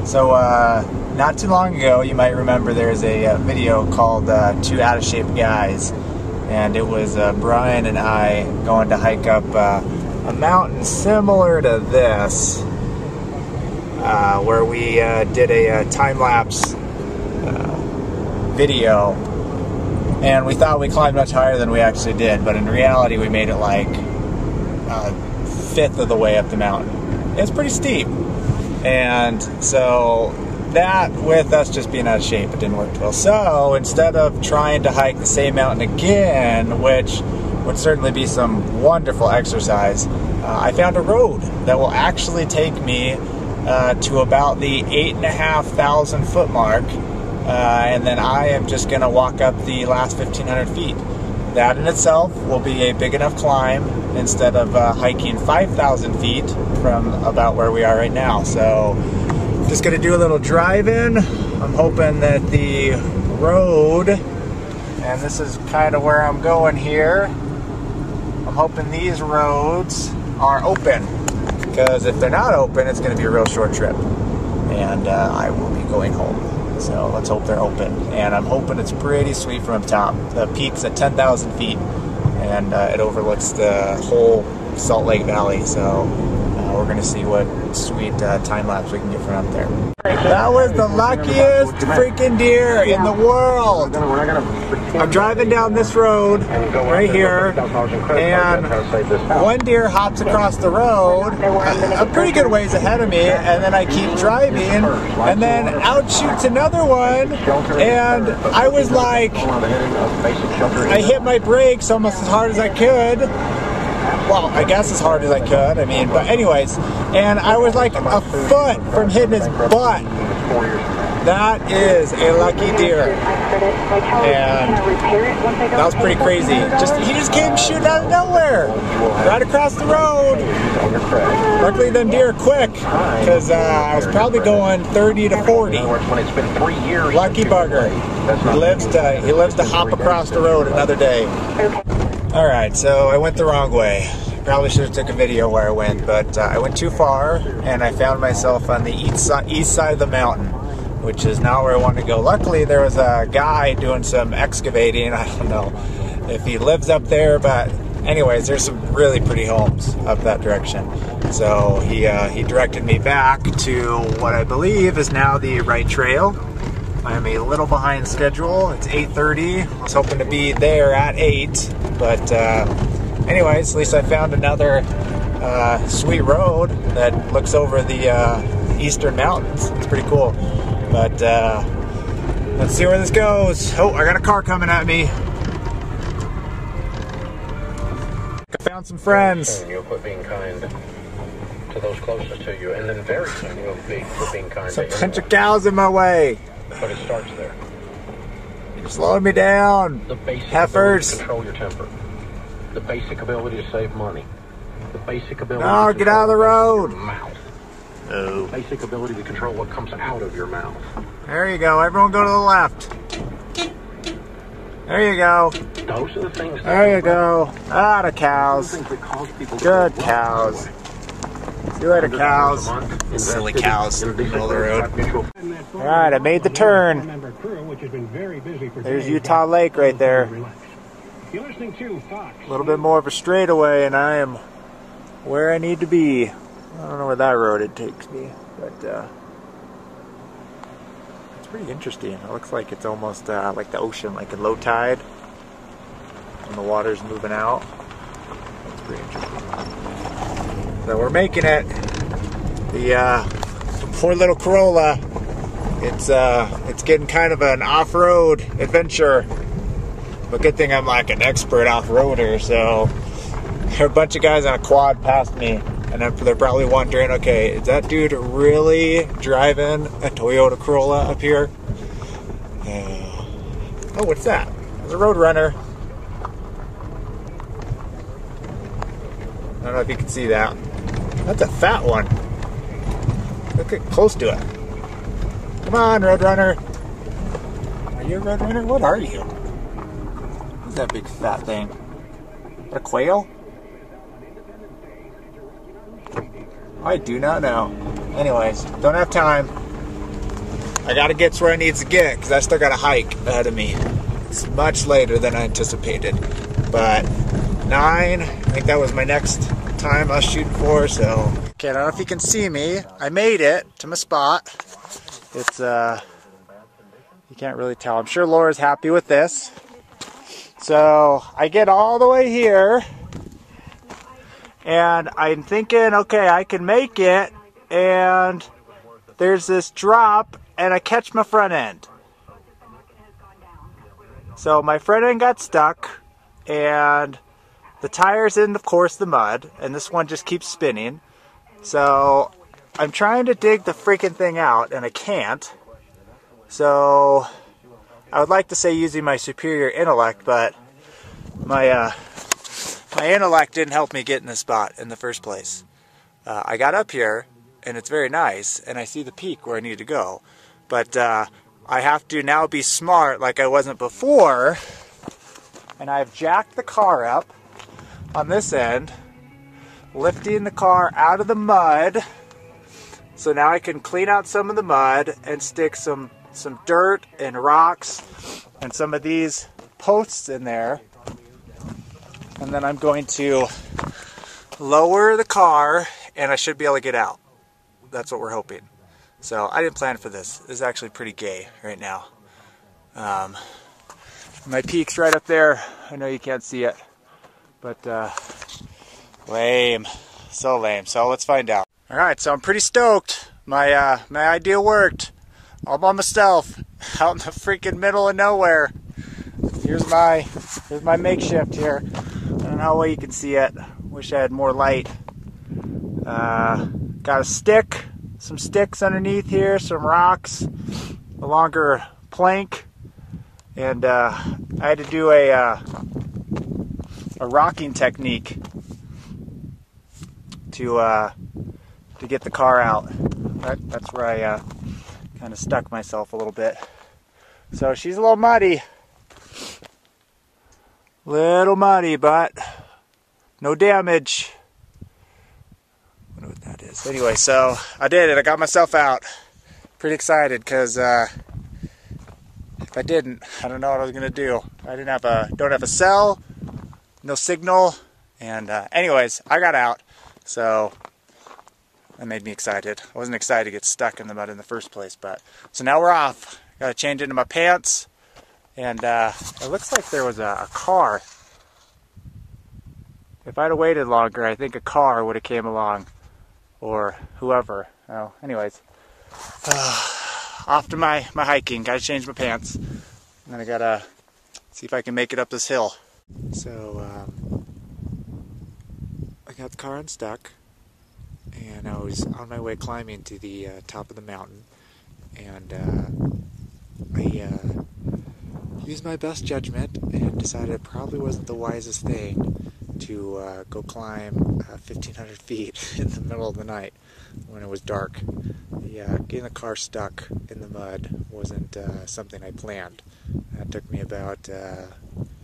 So not too long ago, you might remember there's a video called Two Out of Shape Guys, and it was Brian and I going to hike up a mountain similar to this, where we did a time-lapse video, and we thought we climbed much higher than we actually did, but in reality we made it like a fifth of the way up the mountain. It's pretty steep. And so that, with us just being out of shape, it didn't work well. So instead of trying to hike the same mountain again, which would certainly be some wonderful exercise, I found a road that will actually take me to about the 8,500 foot mark, and then I am just going to walk up the last 1,500 feet. That in itself will be a big enough climb instead of hiking 5,000 feet from about where we are right now. So just going to do a little drive-in. I'm hoping that the road, and this is kind of where I'm going here, I'm hoping these roads are open, because if they're not open, it's going to be a real short trip, and I will be going home. So let's hope they're open, and I'm hoping it's pretty sweet from up top. The peak's at 10,000 feet, and it overlooks the whole Salt Lake Valley, so we're going to see what sweet time-lapse we can get from up there. That was the luckiest freaking deer in the world. I'm driving down this road right here, and one deer hops across the road a pretty good ways ahead of me, and then I keep driving, and then out shoots another one, and I was like, I hit my brakes almost as hard as I could. Well, I guess as hard as I could, I mean, but anyways, and I was like a foot from hitting his butt. That is a lucky deer, and that was pretty crazy. He just came shooting out of nowhere, right across the road. Luckily, them deer are quick, because I was probably going 30 to 40. Lucky bugger. He lives to hop across the road another day. Alright, so I went the wrong way. Probably should have took a video where I went, but I went too far, and I found myself on the east side of the mountain, which is not where I wanted to go. Luckily, there was a guy doing some excavating. I don't know if he lives up there, but anyways, there's some really pretty homes up that direction. So he directed me back to what I believe is now the right trail. I'm a little behind schedule. It's 8:30. I was hoping to be there at 8, but anyways, at least I found another sweet road that looks over the eastern mountains. It's pretty cool. But let's see where this goes. Oh, I got a car coming at me. I found some friends. Soon you'll quit being kind to those closest to you, and then very soon you'll quit being kind to a bunch of cows in my way. But it starts there. You're slowing me down. The basic heifers. Ability to control your temper. The basic ability to save money. The basic ability to get out of the road. Your mouth. Oh. The basic ability to control what comes out of your mouth. There you go. Everyone go to the left. There you go. Those are the things. There you go. Ah, the cows. Good cows. See you later, cows. Silly cows in the middle of the road. Alright, I made the turn. There's Utah Lake right there. A little bit more of a straightaway, and I am where I need to be. I don't know where that road it takes me, but it's pretty interesting. It looks like it's almost like the ocean, like at low tide, when the water's moving out. That's pretty interesting. So we're making it. The poor little Corolla, it's getting kind of an off-road adventure. But good thing I'm like an expert off-roader, so there are a bunch of guys on a quad past me, and they're probably wondering, okay, is that dude really driving a Toyota Corolla up here? Oh, what's that? There's a Road Runner. I don't know if you can see that. That's a fat one. Look at close to it. Come on, Road Runner. Are you a Road Runner? What are you? What's that big fat thing? A quail? I do not know. Anyways, don't have time. I gotta get to where I need to get because I still got a hike ahead of me. It's much later than I anticipated, but 9, I think that was my next time I was shooting for, so. Okay, I don't know if you can see me. I made it to my spot. It's, you can't really tell. I'm sure Laura's happy with this. So I get all the way here, and I'm thinking, okay, I can make it, and there's this drop, and I catch my front end. So my front end got stuck, and the tire's in, of course, the mud, and this one just keeps spinning. So I'm trying to dig the freaking thing out, and I can't. So I would like to say using my superior intellect, but my intellect didn't help me get in this spot in the first place. I got up here, and it's very nice, and I see the peak where I need to go. But I have to now be smart like I wasn't before, and I've jacked the car up on this end, lifting the car out of the mud, so now I can clean out some of the mud and stick some dirt and rocks and some of these posts in there, and then I'm going to lower the car and I should be able to get out. That's what we're hoping. So I didn't plan for this. This is actually pretty gay right now. My peak's right up there. I know you can't see it, but lame, so lame. So let's find out. All right, so I'm pretty stoked. My idea worked. All by myself, out in the freaking middle of nowhere. Here's my makeshift here. I don't know how well you can see it. Wish I had more light. Got a stick. Some sticks underneath here, some rocks, a longer plank, and I had to do a rocking technique to get the car out. That's where I kind of stuck myself a little bit. So she's a little muddy, but no damage. What that is. Anyway, so I did it. I got myself out. Pretty excited because if I didn't, I don't know what I was gonna do. I don't have a cell, no signal, and anyways, I got out. So that made me excited. I wasn't excited to get stuck in the mud in the first place, but so now we're off. Got to change into my pants, and it looks like there was a car. If I'd have waited longer, I think a car would have came along. Or whoever. Oh, anyways, off to my hiking. Gotta change my pants, and then I gotta see if I can make it up this hill. So I got the car unstuck, and I was on my way climbing to the top of the mountain, and I used my best judgment and decided it probably wasn't the wisest thing to go climb 1,500 feet in the middle of the night when it was dark. Getting the car stuck in the mud wasn't something I planned. That took me about, I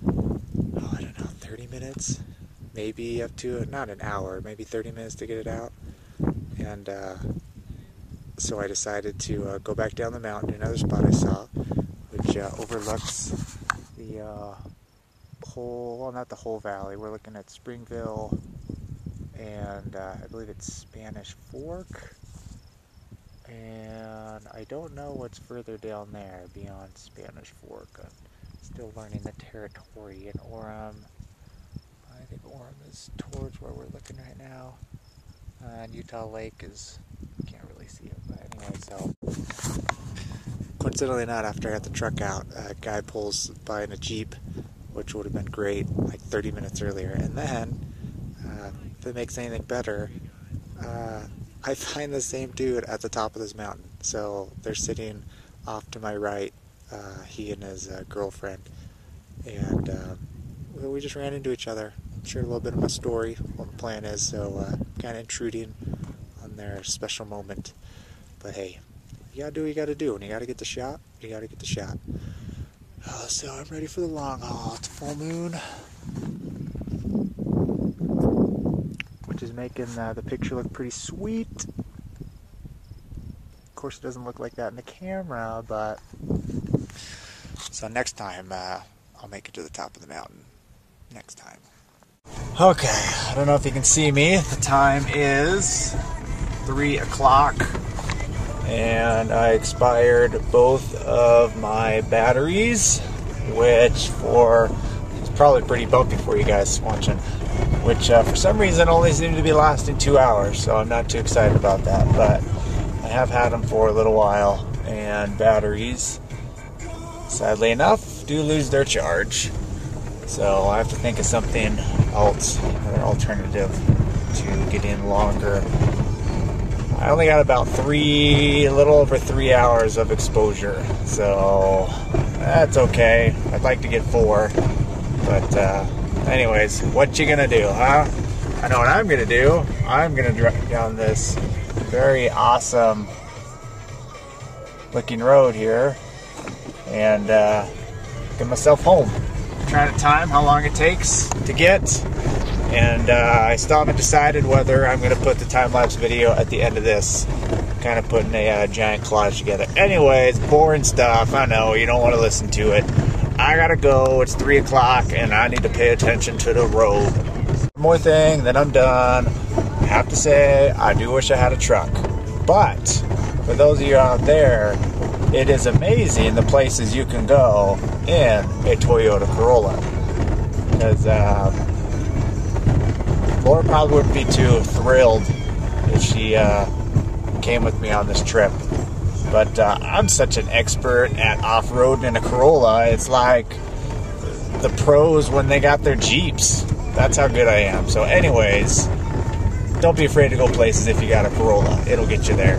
don't know, 30 minutes? Maybe up to, not an hour, maybe 30 minutes to get it out. And so I decided to go back down the mountain to another spot I saw, which overlooks the whole, well, not the whole valley. We're looking at Springville, and I believe it's Spanish Fork, and I don't know what's further down there beyond Spanish Fork. I'm still learning the territory in Orem. I think Orem is towards where we're looking right now, and Utah Lake is, can't really see it, but anyway, so coincidentally not, after I got the truck out, a guy pulls by in a Jeep, which would have been great like 30 minutes earlier. And then, if it makes anything better, I find the same dude at the top of this mountain. So they're sitting off to my right, he and his girlfriend. And we just ran into each other. Shared a little bit of my story, what my plan is, so kind of intruding on their special moment. But hey, you gotta do what you gotta do. When you gotta get the shot, you gotta get the shot. So I'm ready for the long haul. It's full moon, which is making the picture look pretty sweet. course, it doesn't look like that in the camera, but so next time I'll make it to the top of the mountain. Next time. Okay, I don't know if you can see me. The time is 3 o'clock, and I expired both of my batteries, which it's probably pretty bumpy for you guys watching, which for some reason only seem to be lasting 2 hours, so I'm not too excited about that, but I have had them for a little while, and batteries, sadly enough, do lose their charge. So I have to think of something else, another alternative to get in longer. I only got about a little over 3 hours of exposure, so that's okay. I'd like to get 4, but anyways, what you gonna do, huh? I know what I'm gonna do. I'm gonna drive down this very awesome looking road here and get myself home. Trying to time how long it takes to get, and I still haven't decided whether I'm going to put the time-lapse video at the end of this, kind of putting a giant collage together. Anyways, boring stuff, I know, you don't want to listen to it. I gotta go, it's 3 o'clock, and I need to pay attention to the road. One more thing, then I'm done. I have to say, I do wish I had a truck, but for those of you out there, it is amazing the places you can go in a Toyota Corolla. Because Laura probably wouldn't be too thrilled if she came with me on this trip. But I'm such an expert at off-roading in a Corolla. It's like the pros when they got their Jeeps. That's how good I am. So anyways, don't be afraid to go places if you got a Corolla. It'll get you there.